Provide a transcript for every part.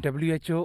WHO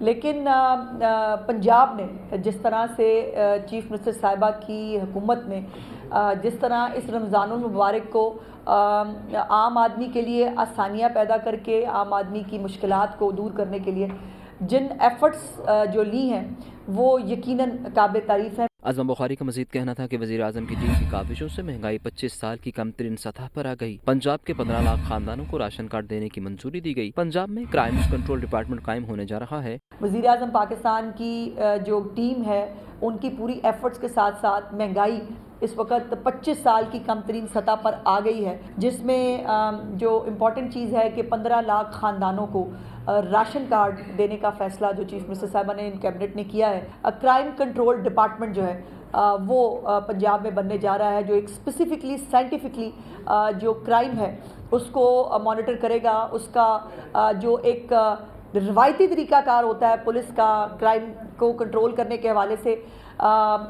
لیکن پنجاب نے جس طرح سے چیف منسٹر صاحبہ کی حکومت نے جس طرح اس رمضان المبارک کو عام آدمی کے لیے آسانیاں پیدا کر کے عام آدمی کی مشکلات کو دور کرنے کے لیے جن ایفرٹس جو لی ہیں وہ یقیناً قابل تعریف ہیں۔ ازم بخاری کا مزید کہنا تھا کہ وزیر اعظم کی ٹیم کی کاوشوں سے مہنگائی 25 سال کی کم ترین سطح پر آ گئی۔ پنجاب کے 15 لاکھ خاندانوں کو راشن کارڈ دینے کی منظوری دی گئی۔ پنجاب میں کرائمز کنٹرول ڈپارٹمنٹ قائم ہونے جا رہا ہے۔ وزیر اعظم پاکستان کی جو ٹیم ہے ان کی پوری ایفرٹس کے ساتھ ساتھ مہنگائی اس وقت 25 سال کی کم ترین سطح پر آ گئی ہے، جس میں جو امپورٹنٹ چیز ہے کہ 15 لاکھ خاندانوں کو راشن کارڈ دینے کا فیصلہ جو چیف منسٹر صاحبہ نے کیبنٹ نے کیا ہے۔ کرائم کنٹرول ڈپارٹمنٹ جو ہے وہ پنجاب میں بننے جا رہا ہے، جو ایک اسپیسیفکلی سائنٹیفکلی جو کرائم ہے اس کو مانیٹر کرے گا۔ اس کا جو ایک روایتی طریقہ کار ہوتا ہے پولیس کا کرائم کو کنٹرول کرنے کے حوالے سے،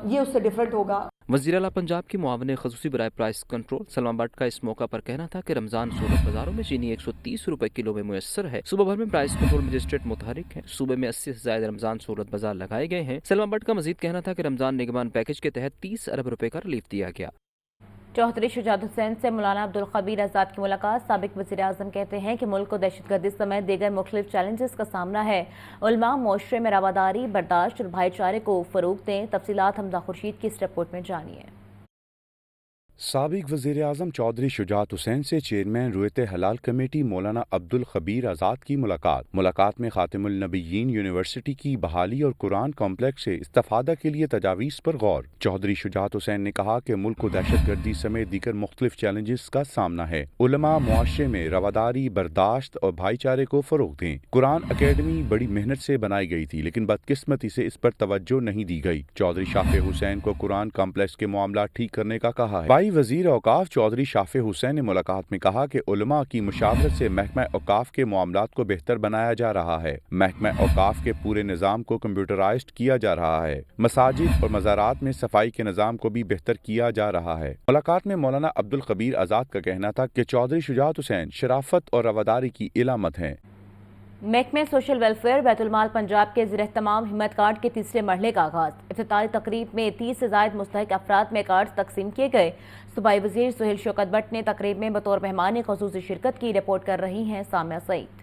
یہ اس سے ڈیفرنٹ ہوگا۔ وزیر اعلیٰ پنجاب کی معاون خصوصی برائے پرائس کنٹرول سلما بٹ کا اس موقع پر کہنا تھا کہ رمضان صورت بازاروں میں چینی 130 روپے کلو میں میسر ہے۔ صوبہ بھر میں پرائس کنٹرول مجسٹریٹ متحرک ہیں۔ صوبے میں 80 سے زائد رمضان صورت بازار لگائے گئے ہیں۔ سلما بٹ کا مزید کہنا تھا کہ رمضان نگمان پیکج کے تحت 30 ارب روپے کا ریلیف دیا گیا۔ چوہدری شجاعت حسین سے مولانا عبدالخبیر آزاد کی ملاقات۔ سابق وزیر اعظم کہتے ہیں کہ ملک کو دہشت گردی سمیت دیگر مختلف چیلنجز کا سامنا ہے۔ علماء معاشرے میں رواداری، برداشت اور بھائی چارے کو فروغ دیں۔ تفصیلات حمزہ خورشید کی اس رپورٹ میں جانیے۔ سابق وزیر اعظم چودھری شجاعت حسین سے چیئرمین رویت حلال کمیٹی مولانا عبدالخبیر آزاد کی ملاقات میں خاتم النبیین یونیورسٹی کی بحالی اور قرآن کمپلیکس سے استفادہ کے لیے تجاویز پر غور۔ چودھری شجاعت حسین نے کہا کہ ملک کو دہشت گردی سمیت دیگر مختلف چیلنجز کا سامنا ہے۔ علماء معاشرے میں رواداری، برداشت اور بھائی چارے کو فروغ دیں۔ قرآن اکیڈمی بڑی محنت سے بنائی گئی تھی، لیکن بدقسمتی سے اس پر توجہ نہیں دی گئی۔ چودھری شافع حسین کو قرآن کمپلیکس کے معاملات ٹھیک کرنے کا کہا ہے۔ وزیر اوقاف چودھری شافع حسین نے ملاقات میں کہا کہ علماء کی مشاورت سے محکمہ اوقاف کے معاملات کو بہتر بنایا جا رہا ہے۔ محکمہ اوقاف کے پورے نظام کو کمپیوٹرائزڈ کیا جا رہا ہے۔ مساجد اور مزارات میں صفائی کے نظام کو بھی بہتر کیا جا رہا ہے۔ ملاقات میں مولانا عبدالخبیر آزاد کا کہنا تھا کہ چودھری شجاعت حسین شرافت اور رواداری کی علامت ہیں۔ محکمہ سوشل ویلفیئر بیت المال پنجاب کے زیر اہتمام ہمت کارڈ کے تیسرے مرحلے کا آغاز۔ افتتاحی تقریب میں 30 سے زائد مستحق افراد میں کارڈز تقسیم کیے گئے۔ صوبائی وزیر سہیل شوکت بٹ نے تقریب میں بطور مہمان خصوصی شرکت کی۔ رپورٹ کر رہی ہیں سامعہ سعید۔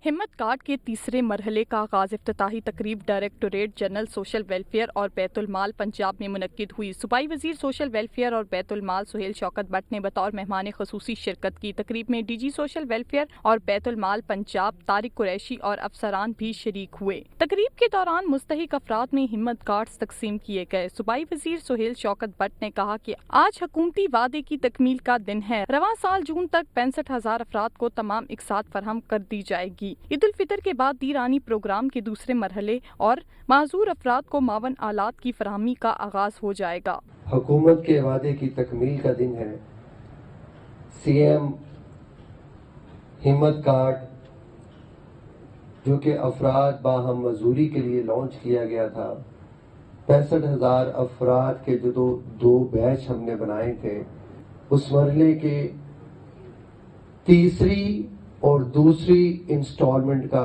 ہمت کارڈ کے تیسرے مرحلے کا آغاز افتتاحی تقریب ڈائریکٹوریٹ جنرل سوشل ویلفیئر اور بیت المال پنجاب میں منعقد ہوئی۔ صوبائی وزیر سوشل ویلفیئر اور بیت المال سہیل شوکت بٹ نے بطور مہمان خصوصی شرکت کی۔ تقریب میں ڈی جی سوشل ویلفیئر اور بیت المال پنجاب طارق قریشی اور افسران بھی شریک ہوئے۔ تقریب کے دوران مستحق افراد میں ہمت کارڈز تقسیم کیے گئے۔ صوبائی وزیر سہیل شوکت بٹ نے کہا کہ آج حکومتی وعدے کی تکمیل کا دن ہے۔ رواں سال جون تک 65,000 افراد کو تمام اقساط فراہم کر دی جائے گی۔ عید الفطر کے بعد دیرانی پروگرام کے دوسرے مرحلے اور معذور افراد کو معاون آلات کی فراہمی کا آغاز ہو جائے گا۔ حکومت کے وعدے کی تکمیل کا دن ہے۔ سی ایم ہمت کارڈ جو کہ افراد باہم مزدوری کے لیے لانچ کیا گیا تھا، 65,000 افراد کے جو دو بیچ ہم نے بنائے تھے، اس مرحلے کے تیسری اور دوسری انسٹالمنٹ کا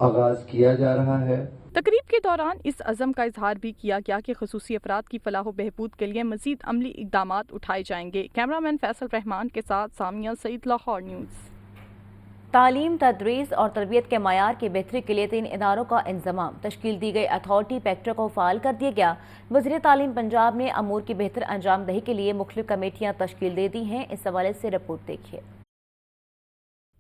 آغاز کیا جا رہا ہے۔ تقریب کے دوران اس عزم کا اظہار بھی کیا گیا کہ خصوصی افراد کی فلاح و بہبود کے لیے مزید عملی اقدامات اٹھائے جائیں گے۔ کیمرامین فیصل رحمان کے ساتھ سامعہ سعید، لاہور نیوز۔ تعلیم، تدریس اور تربیت کے معیار کی بہتری کے لیے 3 اداروں کا انضمام۔ تشکیل دی گئی اتھارٹی پیکٹا کو فعال کر دیا گیا۔ وزیر تعلیم پنجاب نے امور کی بہتر انجام دہی کے لیے مختلف کمیٹیاں تشکیل دے دی ہیں۔ اس حوالے سے رپورٹ دیکھیے۔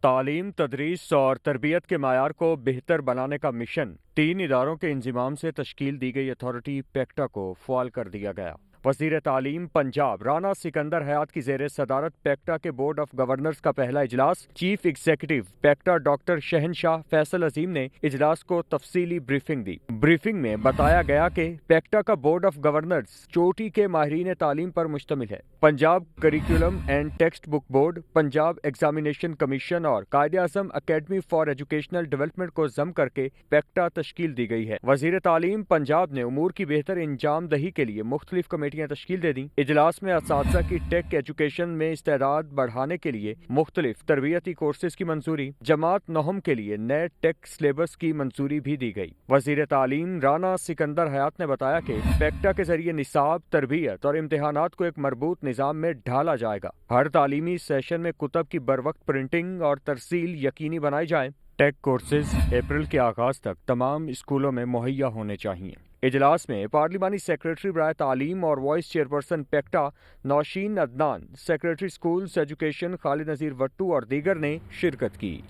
تعلیم، تدریس اور تربیت کے معیار کو بہتر بنانے کا مشن 3 اداروں کے انضمام سے تشکیل دی گئی اتھارٹی پیکٹا کو فعال کر دیا گیا۔ وزیر تعلیم پنجاب رانا سکندر حیات کی زیر صدارت پیکٹا کے بورڈ آف گورنرز کا پہلا اجلاس چیف ایگزیکٹو پیکٹا ڈاکٹر شہنشاہ فیصل عظیم نے اجلاس کو تفصیلی بریفنگ دی۔ بریفنگ میں بتایا گیا کہ پیکٹا کا بورڈ آف گورنرز چوٹی کے ماہرین تعلیم پر مشتمل ہے۔ Punjab curriculum and text book board, Punjab examination commission اور Quaid Azam academy for educational development کو ضم کر کے پیکٹا تشکیل دی گئی ہے۔ وزیر تعلیم پنجاب نے امور کی بہتر انجام دہی کے لیے مختلف کمیٹی کمیٹیاں تشکیل دے دیں۔ اجلاس میں اساتذہ کی ٹیک ایجوکیشن میں استعداد بڑھانے کے لیے مختلف تربیتی کورسز کی منظوری، جماعت نہم کے لیے نئے ٹیک سلیبس کی منظوری بھی دی گئی۔ وزیر تعلیم رانا سکندر حیات نے بتایا کہ پیکٹا کے ذریعے نصاب، تربیت اور امتحانات کو ایک مربوط نظام میں ڈھالا جائے گا۔ ہر تعلیمی سیشن میں کتب کی بروقت پرنٹنگ اور ترسیل یقینی بنائی جائے۔ ٹیک کورسز اپریل کے آغاز تک تمام اسکولوں میں مہیا ہونے چاہیے۔ اجلاس میں پارلیمانی سیکریٹری برائے تعلیم اور vice chairperson PECTA Nausheen Adnan, secretary schools education Khalid Nazir Wattoo اور دیگر نے شرکت کی۔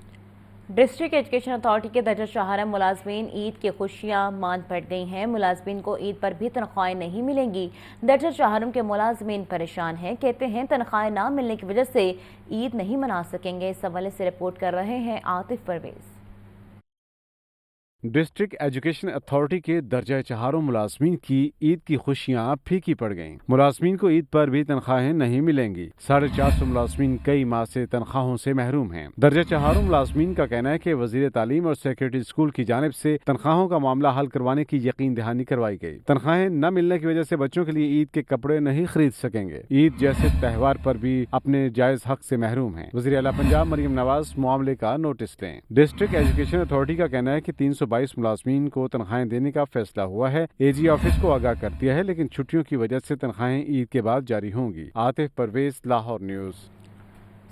ڈسٹرکٹ ایجوکیشن اتھارٹی کے درجہ چہارم ملازمین عید کی خوشیاں مان پڑ گئی ہیں۔ ملازمین کو عید پر بھی تنخواہیں نہیں ملیں گی۔ درجہ چہارم کے ملازمین پریشان ہیں، کہتے ہیں تنخواہیں نہ ملنے کی وجہ سے عید نہیں منا سکیں گے۔ اس حوالے سے رپورٹ کر رہے ہیں Atif Pervez. District education authority کے درجہ چہاروں ملازمین کی عید کی خوشیاں پھیکی پڑ گئیں۔ ملازمین کو عید پر بھی تنخواہیں نہیں ملیں گی۔ 450 ملازمین کئی ماہ سے تنخواہوں سے محروم ہیں۔ درجہ چہاروں ملازمین کا کہنا ہے کہ وزیر تعلیم اور سیکریٹری اسکول کی جانب سے تنخواہوں کا معاملہ حل کروانے کی یقین دہانی کروائی گئی۔ تنخواہیں نہ ملنے کی وجہ سے بچوں کے لیے عید کے کپڑے نہیں خرید سکیں گے۔ عید جیسے تہوار پر بھی اپنے جائز حق سے محروم ہیں۔ وزیر اعلیٰ پنجاب مریم نواز معاملے کا نوٹس لیں۔ ڈسٹرکٹ ایجوکیشن اتھارٹی کا کہنا ہے کہ 322 ملازمین کو تنخواہیں دینے کا فیصلہ ہوا ہے۔ اے جی آفس کو آگاہ کر دیا ہے، لیکن چھٹیوں کی وجہ سے تنخواہیں عید کے بعد جاری ہوں گی۔ عاطف پرویز، لاہور نیوز۔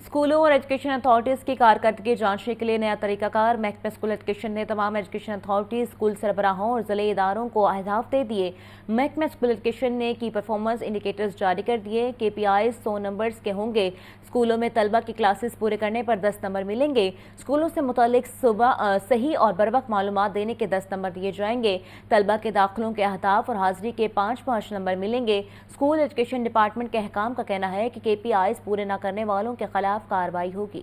اسکولوں اور ایجوکیشن اتھارٹیز کی کارکردگی جانچنے کے لیے نیا طریقہ کار۔ محکمہ اسکول ایجوکیشن نے تمام ایجوکیشن اتھارٹیز، اسکول سربراہوں اور ضلعی اداروں کو اہداف دے دیے۔ محکمہ اسکول ایجوکیشن نے کی پرفارمنس انڈیکیٹرز جاری کر دیے۔ کے پی آئی 100 نمبرز کے ہوں گے۔ اسکولوں میں طلبہ کی کلاسز پورے کرنے پر 10 نمبر ملیں گے۔ اسکولوں سے متعلق صحیح اور بروقت معلومات دینے کے 10 نمبر دیے جائیں گے۔ طلبہ کے داخلوں کے اہداف اور حاضری کے 5 نمبر ملیں گے۔ اسکول ایجوکیشن ڈپارٹمنٹ کے حکام کا کہنا ہے کہ کے پی آئیز پورے نہ کرنے والوں کے خلاف کارروائی ہوگی۔